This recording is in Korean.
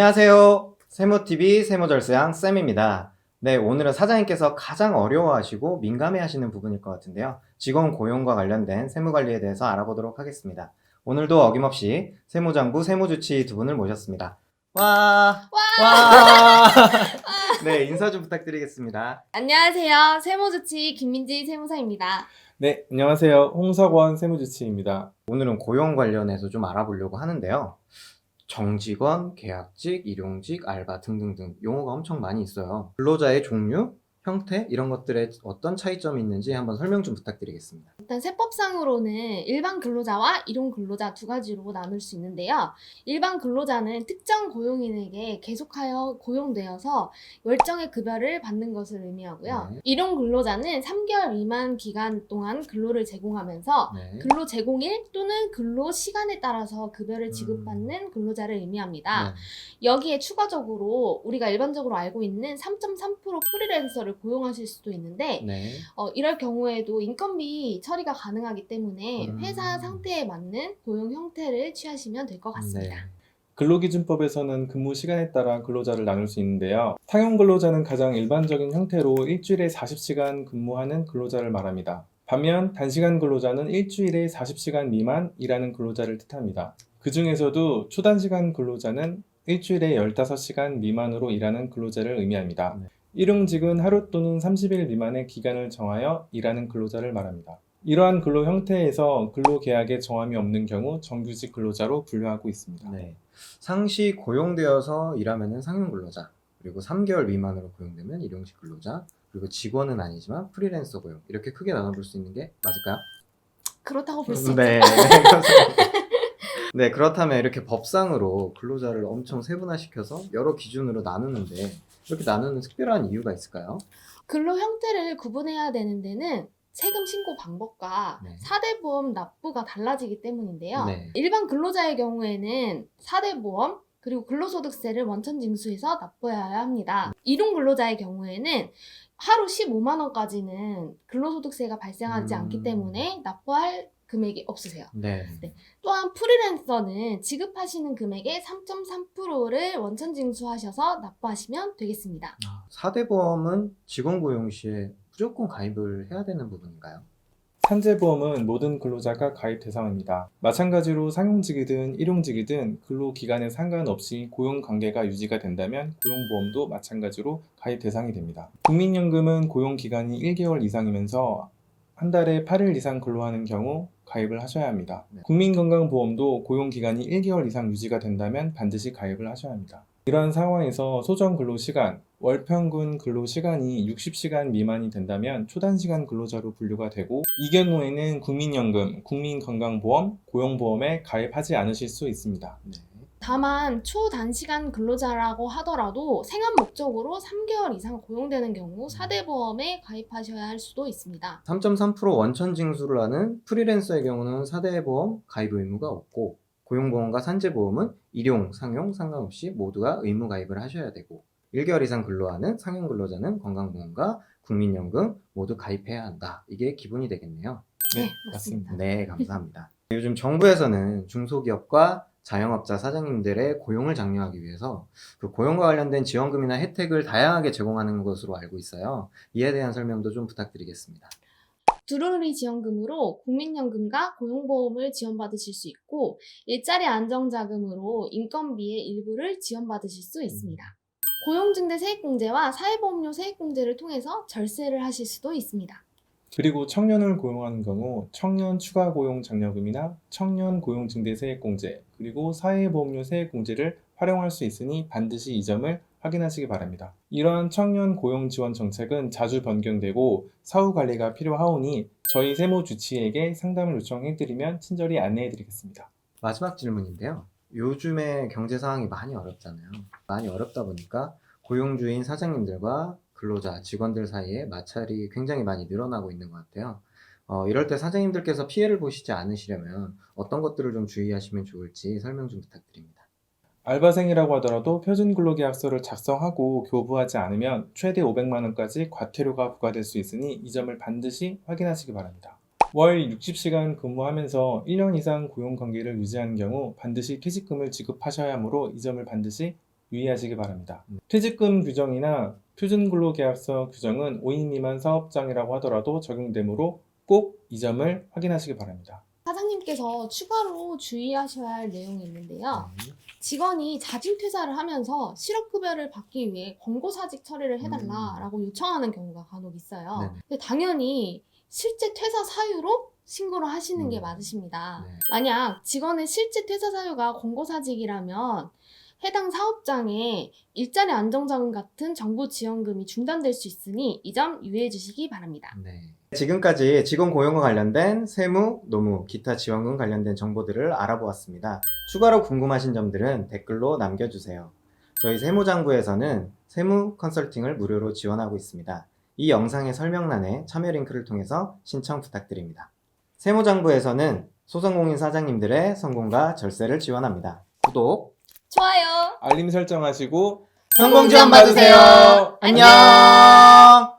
안녕하세요. 세무TV 세무절세양 쌤입니다. 네, 오늘은 사장님께서 가장 어려워하시고 민감해하시는 부분일 것 같은데요. 직원 고용과 관련된 세무관리에 대해서 알아보도록 하겠습니다. 오늘도 어김없이 세무장부 세무주치 두 분을 모셨습니다. 와! 와! 네, 인사 좀 부탁드리겠습니다. 안녕하세요. 세무주치 김민지 세무사입니다. 네, 안녕하세요. 홍석원 세무주치입니다. 오늘은 고용 관련해서 좀 알아보려고 하는데요. 정직원, 계약직, 일용직, 알바 등등등 용어가 엄청 많이 있어요. 근로자의 종류, 형태 이런 것들에 어떤 차이점이 있는지 한번 설명 좀 부탁드리겠습니다. 일단 세법상으로는 일반 근로자와 일용 근로자 두 가지로 나눌 수 있는데요. 일반 근로자는 특정 고용인에게 계속하여 고용되어서 열정의 급여를 받는 것을 의미하고요. 네. 일용 근로자는 3개월 미만 기간 동안 근로를 제공하면서 네. 근로 제공일 또는 근로 시간에 따라서 급여를 지급받는 근로자를 의미합니다. 네. 여기에 추가적으로 우리가 일반적으로 알고 있는 3.3% 프리랜서를 고용하실 수도 있는데 네. 이럴 경우에도 인건비 처리가 가능하기 때문에 음. 회사 상태에 맞는 고용 형태를 취하시면 될 것 같습니다. 네. 근로기준법에서는 근무 시간에 따라 근로자를 나눌 수 있는데요. 상용 근로자는 가장 일반적인 형태로 일주일에 40시간 근무하는 근로자를 말합니다. 반면 단시간 근로자는 일주일에 40시간 미만 일하는 근로자를 뜻합니다. 그 중에서도 초단시간 근로자는 일주일에 15시간 미만으로 일하는 근로자를 의미합니다. 네. 일용직은 하루 또는 30일 미만의 기간을 정하여 일하는 근로자를 말합니다. 이러한 근로 형태에서 근로계약에 정함이 없는 경우 정규직 근로자로 분류하고 있습니다. 네. 상시 고용되어서 일하면은 상용 근로자, 그리고 3개월 미만으로 고용되면 일용직 근로자, 그리고 직원은 아니지만 프리랜서 고용 이렇게 크게 나눠볼 수 있는 게 맞을까요? 그렇다고 볼 수 있죠. 네, 그렇습니다. 네, 그렇다면 이렇게 법상으로 근로자를 엄청 세분화시켜서 여러 기준으로 나누는데 이렇게 나누는 특별한 이유가 있을까요? 근로 형태를 구분해야 되는 데는 세금 신고 방법과 네. 4대 보험 납부가 달라지기 때문인데요. 네. 일반 근로자의 경우에는 4대 보험 그리고 근로소득세를 원천 징수해서 납부해야 합니다. 일용 근로자의 경우에는 하루 15만 원까지는 근로소득세가 발생하지 않기 때문에 납부할 금액이 없으세요. 네. 또한 프리랜서는 지급하시는 금액의 3.3%를 원천 징수하셔서 납부하시면 되겠습니다. 4대 보험은 직원 고용 시에 무조건 가입을 해야 되는 부분인가요? 산재보험은 모든 근로자가 가입 대상입니다. 마찬가지로 상용직이든 일용직이든 근로기간에 상관없이 고용관계가 유지가 된다면 고용보험도 마찬가지로 가입 대상이 됩니다. 국민연금은 고용기간이 1개월 이상이면서 한 달에 8일 이상 근로하는 경우 가입을 하셔야 합니다. 네. 국민건강보험도 고용기간이 1개월 이상 유지가 된다면 반드시 가입을 하셔야 합니다. 이러한 상황에서 소정 근로시간, 월평균 근로시간이 60시간 미만이 된다면 초단시간 근로자로 분류가 되고 이 경우에는 국민연금, 국민건강보험, 고용보험에 가입하지 않으실 수 있습니다. 네. 다만 초단시간 근로자라고 하더라도 생업 목적으로 3개월 이상 고용되는 경우 4대 보험에 가입하셔야 할 수도 있습니다. 3.3% 원천 징수를 하는 프리랜서의 경우는 4대 보험 가입 의무가 없고 고용보험과 산재보험은 일용, 상용 상관없이 모두가 의무 가입을 하셔야 되고 1개월 이상 근로하는 상용 근로자는 건강보험과 국민연금 모두 가입해야 한다. 이게 기본이 되겠네요. 네, 맞습니다. 네, 감사합니다. 요즘 정부에서는 중소기업과 자영업자 사장님들의 고용을 장려하기 위해서 그 고용과 관련된 지원금이나 혜택을 다양하게 제공하는 것으로 알고 있어요. 이에 대한 설명도 좀 부탁드리겠습니다. 두루리 지원금으로 국민연금과 고용보험을 지원받으실 수 있고 일자리 안정자금으로 인건비의 일부를 지원받으실 수 있습니다. 고용증대 세액공제와 사회보험료 세액공제를 통해서 절세를 하실 수도 있습니다. 그리고 청년을 고용하는 경우 청년 추가 고용 장려금이나 청년 고용 증대 세액공제 그리고 사회보험료 세액공제를 활용할 수 있으니 반드시 이 점을 확인하시기 바랍니다. 이러한 청년 고용 지원 정책은 자주 변경되고 사후 관리가 필요하오니 저희 세무주치에게 상담을 요청해드리면 친절히 안내해드리겠습니다. 마지막 질문인데요. 요즘에 경제 상황이 많이 어렵잖아요. 많이 어렵다 보니까 고용주인 사장님들과 근로자, 직원들 사이에 마찰이 굉장히 많이 늘어나고 있는 것 같아요. 이럴 때 사장님들께서 피해를 보시지 않으시려면 어떤 것들을 좀 주의하시면 좋을지 설명 좀 부탁드립니다. 알바생이라고 하더라도 표준근로계약서를 작성하고 교부하지 않으면 최대 500만 원까지 과태료가 부과될 수 있으니 이 점을 반드시 확인하시기 바랍니다. 월 60시간 근무하면서 1년 이상 고용관계를 유지하는 경우 반드시 퇴직금을 지급하셔야 하므로 이 점을 반드시 유의하시기 바랍니다. 퇴직금 규정이나 표준근로계약서 규정은 5인 미만 사업장이라고 하더라도 적용되므로 꼭 이 점을 확인하시기 바랍니다. 사장님께서 추가로 주의하셔야 할 내용이 있는데요. 직원이 자진 퇴사를 하면서 실업급여를 받기 위해 권고사직 처리를 해달라라고 요청하는 경우가 간혹 있어요. 네네. 근데 당연히 실제 퇴사 사유로 신고를 하시는 게 맞으십니다. 네. 만약 직원의 실제 퇴사 사유가 권고사직이라면 해당 사업장에 일자리 안정자금 같은 정부 지원금이 중단될 수 있으니 이 점 유의해 주시기 바랍니다. 네. 지금까지 직원 고용과 관련된 세무, 노무, 기타 지원금 관련된 정보들을 알아보았습니다. 추가로 궁금하신 점들은 댓글로 남겨주세요. 저희 세무장부에서는 세무 컨설팅을 무료로 지원하고 있습니다. 이 영상의 설명란에 참여 링크를 통해서 신청 부탁드립니다. 세무장부에서는 소상공인 사장님들의 성공과 절세를 지원합니다. 구독, 좋아요. 알림 설정하시고 성공 지원 받으세요. 안녕.